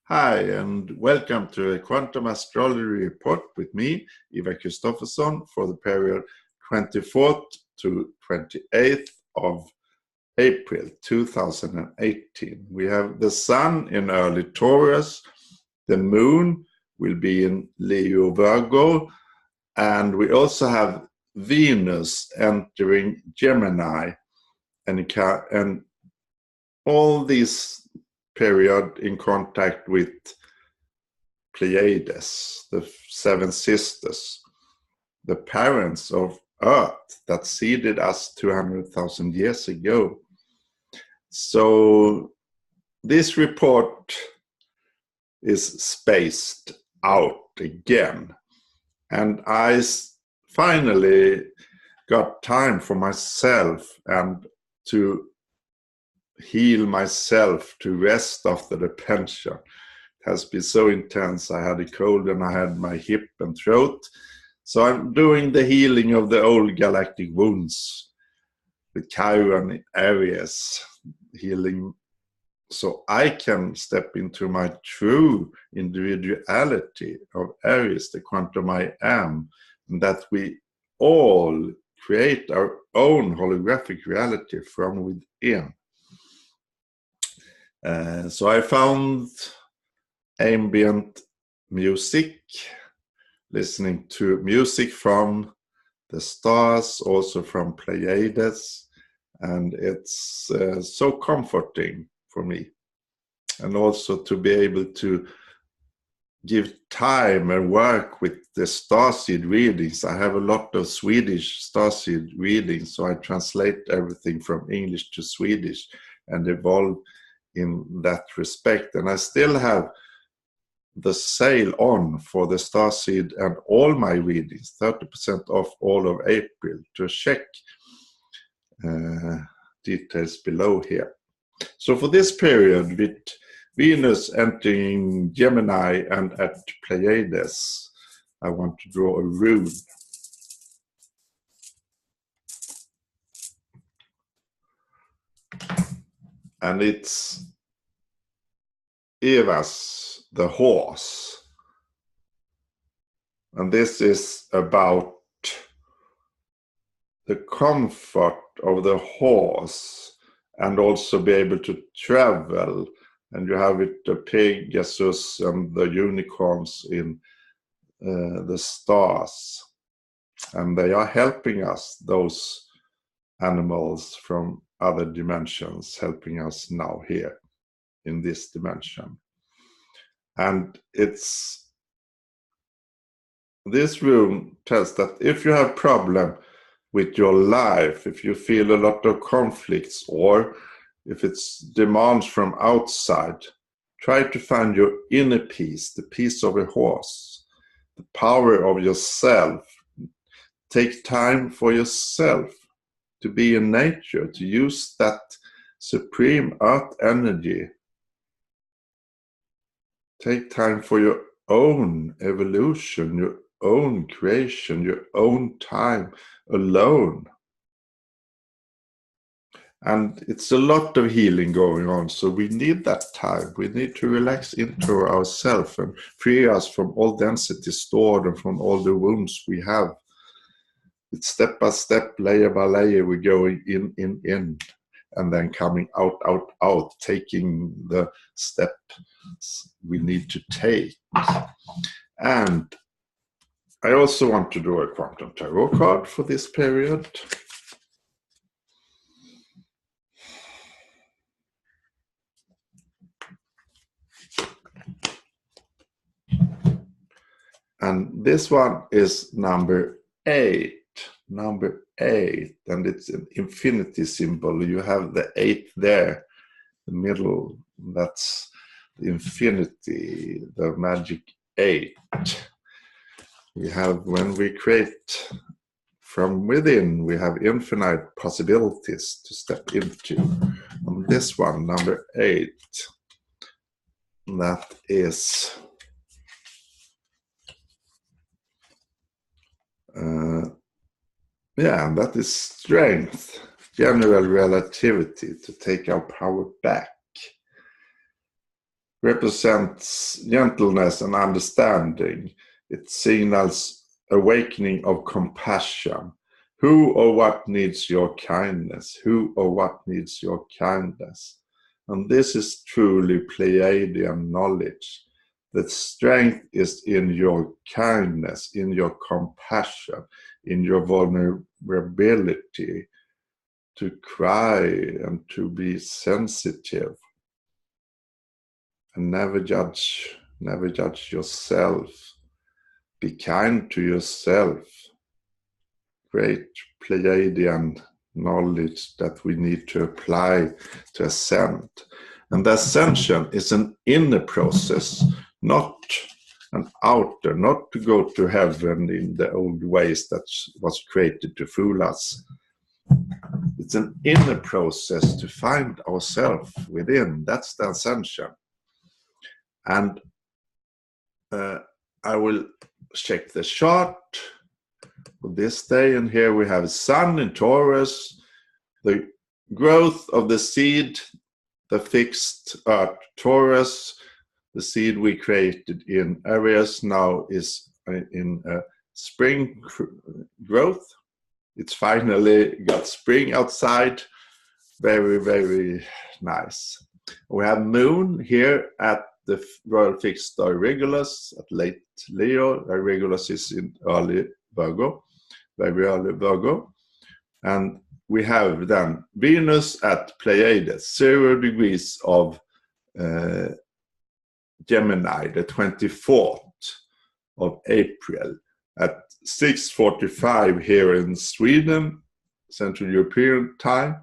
Hi, and welcome to a Quantum Astrology report with me, Ivar Kristoffersson, for the period 24th to 28th of April 2018. We have the Sun in early Taurus, the Moon will be in Leo Virgo, and we also have Venus entering Gemini, and all these period in contact with Pleiades, the seven sisters, the parents of Earth that seeded us 200,000 years ago. So this report is spaced out again, and I finally got time for myself and to heal myself, to rest after the pension. It has been so intense. I had a cold and I had my hip and throat. So I'm doing the healing of the old galactic wounds, the Chiron areas, healing so I can step into my true individuality of Aries, the quantum I am, and that we all create our own holographic reality from within. So I found ambient music, listening to music from the stars, also from Pleiades, and it's so comforting for me. And also to be able to give time and work with the starseed readings. I have a lot of Swedish starseed readings, so I translate everything from English to Swedish and evolve in that respect. And I still have the sale on for the starseed and all my readings, 30% off all of April. To check details below here. So for this period, with Venus entering Gemini and at Pleiades, I want to draw a rune. And it's Evas, the horse. And this is about the comfort of the horse and also be able to travel. And you have it, the Pegasus and the unicorns in the stars. And they are helping us, those animals from other dimensions, helping us now here in this dimension. And it's this room tells that if you have problem with your life, if you feel a lot of conflicts, or if it's demands from outside, try to find your inner peace, the peace of a horse, the power of yourself. Take time for yourself to be in nature, to use that supreme earth energy. Take time for your own evolution, your own creation, your own time alone. And it's a lot of healing going on, so we need that time. We need to relax into ourselves and free us from all density stored and from all the wounds we have. It's step by step, layer by layer, we're going in, and then coming out, taking the steps we need to take. And I also want to draw a quantum tarot card for this period. And this one is number 8, and it's an infinity symbol. You have the 8 there, the middle, that's the infinity, the magic 8. We have, when we create from within, we have infinite possibilities to step into. On this one, number 8, that is that is strength, general relativity, to take our power back. represents gentleness and understanding. It signals awakening of compassion. Who or what needs your kindness? Who or what needs your kindness? And this is truly Pleiadian knowledge. The strength is in your kindness, in your compassion, in your vulnerability to cry and to be sensitive. And never judge yourself. Be kind to yourself. Great Pleiadian knowledge that we need to apply to ascend. And the ascension is an inner process, not an outer, not to go to heaven in the old ways that was created to fool us. It's an inner process to find ourselves within. That's the ascension. And I will check the chart for this day, and here we have Sun in Taurus, the growth of the seed, the fixed Earth Taurus, the seed we created in Aries now is in spring growth. It's finally got spring outside. Very, very nice. We have Moon here at the Royal Fixed Star Regulus at late Leo. Regulus is in early Virgo, very early Virgo. And we have then Venus at Pleiades, 0 degrees of Gemini, the 24th of April at 6:45 here in Sweden, Central European time,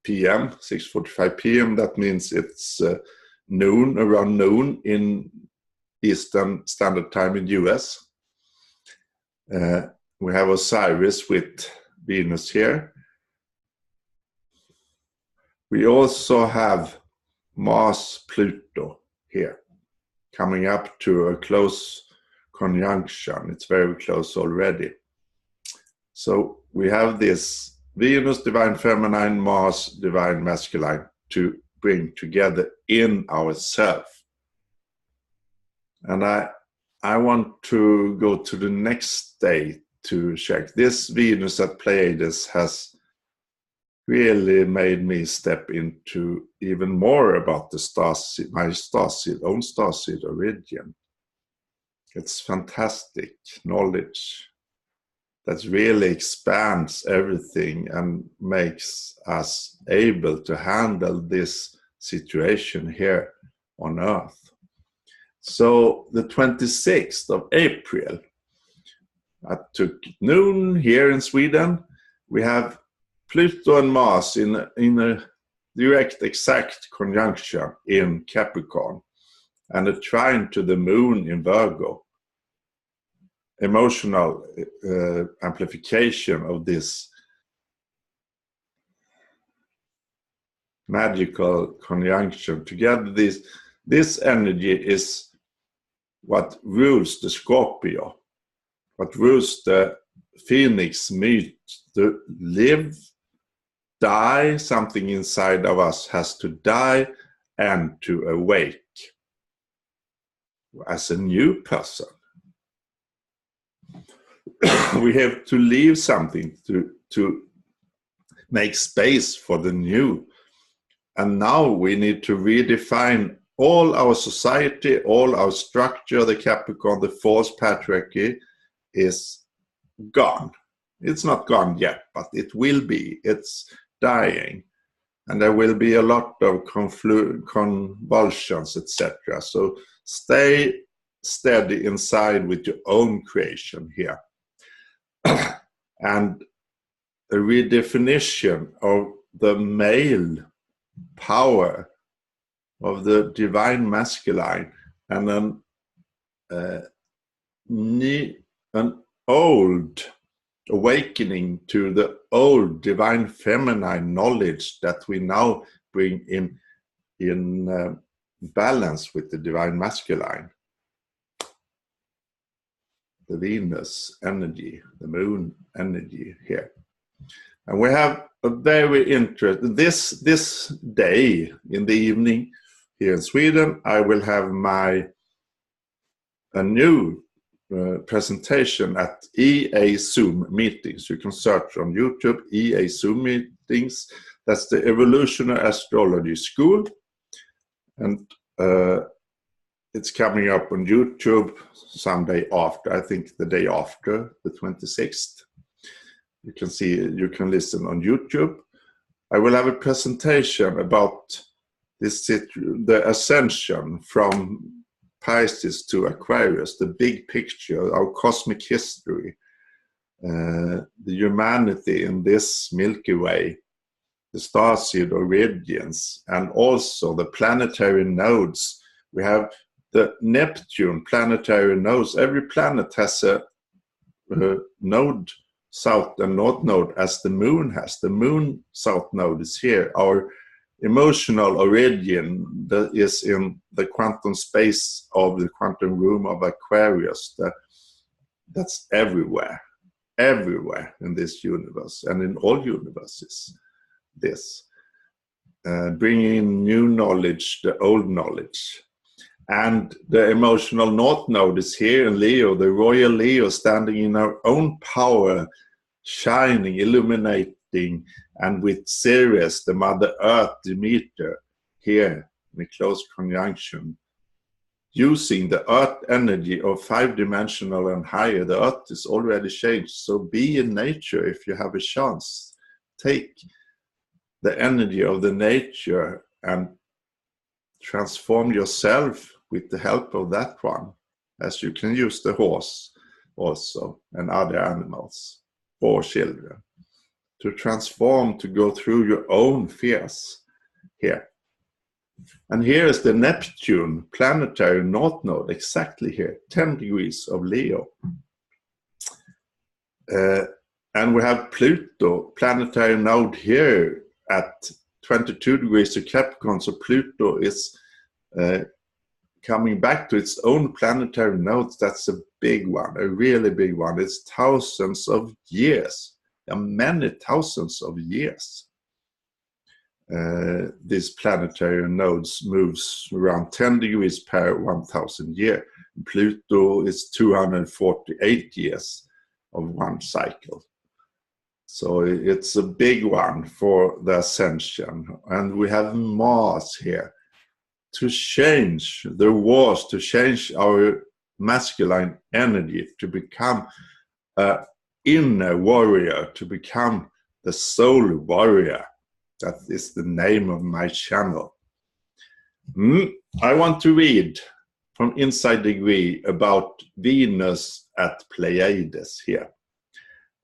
PM, 6:45 PM. That means it's noon, around noon in Eastern Standard Time in US. We have Osiris with Venus here. We also have Mars Pluto here, coming up to a close conjunction. It's very close already. So we have this Venus divine feminine, Mars divine masculine to bring together in ourselves. And I want to go to the next day to check. This Venus at Pleiades has really made me step into even more about the starseed, my own starseed origin. It's fantastic knowledge that really expands everything and makes us able to handle this situation here on Earth. So the 26th of April, at noon here in Sweden, we have Pluto and Mars in a direct exact conjunction in Capricorn and a trine to the moon in Virgo. Emotional amplification of this magical conjunction. Together, this energy is what rules the Scorpio, what rules the Phoenix myth, to live, die, something inside of us has to die and to awake as a new person. We have to leave something to make space for the new. And now we need to redefine all our society, all our structure. The Capricorn, the false patriarchy is gone. It's not gone yet, but it will be. It's dying. And there will be a lot of convulsions, etc. So stay steady inside with your own creation here. And a redefinition of the male power of the divine masculine and an old awakening to the old divine feminine knowledge that we now bring in balance with the divine masculine. The Venus energy, the moon energy here. And we have a very interesting, this day in the evening, here in Sweden, I will have a new presentation at EA Zoom meetings. You can search on YouTube, EA Zoom meetings. That's the Evolutionary Astrology School. And it's coming up on YouTube someday after, I think the day after, the 26th. You can see, you can listen on YouTube. I will have a presentation about the ascension from Pisces to Aquarius, the big picture, our cosmic history, the humanity in this Milky Way, the starseed origins, and also the planetary nodes. We have the Neptune planetary nodes. Every planet has a node, south and north node, as the moon has. The moon south node is here. Our emotional origin that is in the quantum space of the quantum room of Aquarius. That's everywhere in this universe and in all universes. This bringing new knowledge, the old knowledge. And the emotional north node is here in Leo, the royal Leo, standing in our own power, shining, illuminating, and with Ceres, the Mother Earth, Demeter, here in a close conjunction, using the Earth energy of 5-dimensional and higher. The Earth is already changed, so be in nature if you have a chance. Take the energy of the nature and transform yourself with the help of that one, as you can use the horse also and other animals or children to transform, to go through your own fears here. And here is the Neptune planetary north node, exactly here, 10 degrees of Leo. And we have Pluto planetary node here at 22 degrees of Capricorn. So Pluto is coming back to its own planetary nodes. That's a big one, a really big one. It's thousands of years, many thousands of years. These planetary nodes moves around 10 degrees per 1,000 years. Pluto is 248 years of one cycle. So it's a big one for the ascension. And we have Mars here to change the wars, to change our masculine energy, to become an inner warrior, to become the soul warrior. That is the name of my channel. I want to read from Inside Degree about Venus at Pleiades here.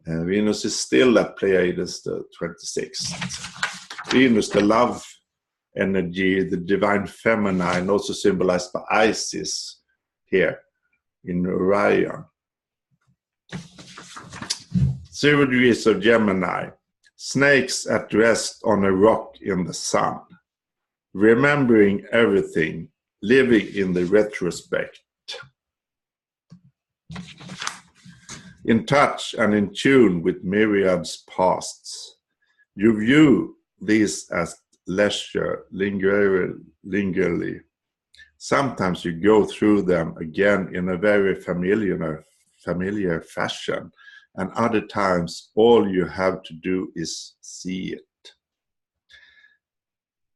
Venus is still at Pleiades the 26th. Venus, the love energy, the divine feminine, also symbolized by Isis here in Orion. 0 degrees of Gemini. Snakes at rest on a rock in the sun. Remembering everything, living in the retrospect. In touch and in tune with myriads pasts. You view these as leisure, lingerly. Sometimes you go through them again in a very familiar fashion, and other times all you have to do is see it.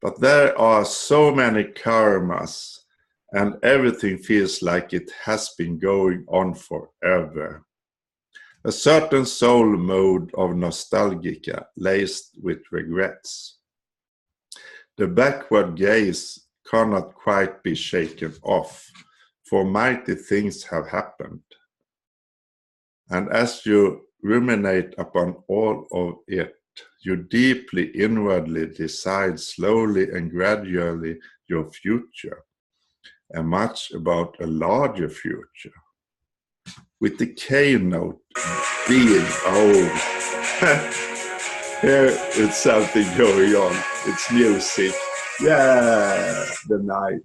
But there are so many karmas, and everything feels like it has been going on forever. A certain soul mode of nostalgia laced with regrets. The backward gaze cannot quite be shaken off, for mighty things have happened. And as you ruminate upon all of it, you deeply inwardly decide slowly and gradually your future, and much about a larger future. With the K note being, here is something going on. It's music. Yeah, the night.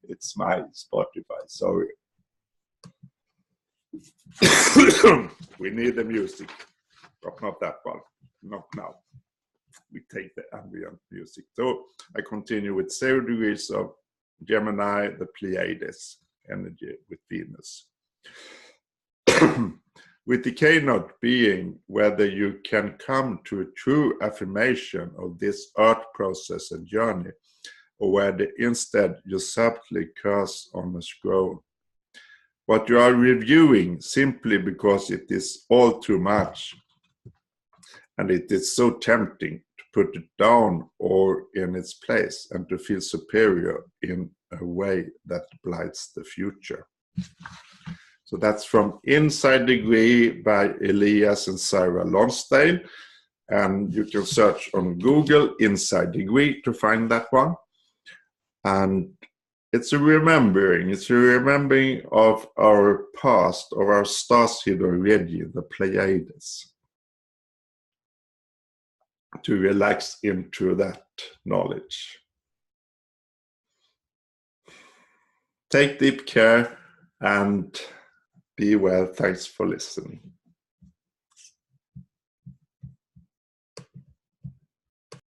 It's my Spotify, sorry. We need the music, but not that one. Not now. we take the ambient music. So I continue with 0 degrees of Gemini, the Pleiades energy with Venus. With the keynote being whether you can come to a true affirmation of this earth process and journey, or whether instead you subtly curse on a scroll. What you are reviewing simply because it is all too much, and it is so tempting to put it down or in its place and to feel superior in a way that blights the future. So that's from Inside Degree by Elias and Sarah Lonsdale. And you can search on Google Inside Degree to find that one. And it's a remembering of our past, of our star seed already, the Pleiades. To relax into that knowledge. Take deep care and be well. Thanks for listening.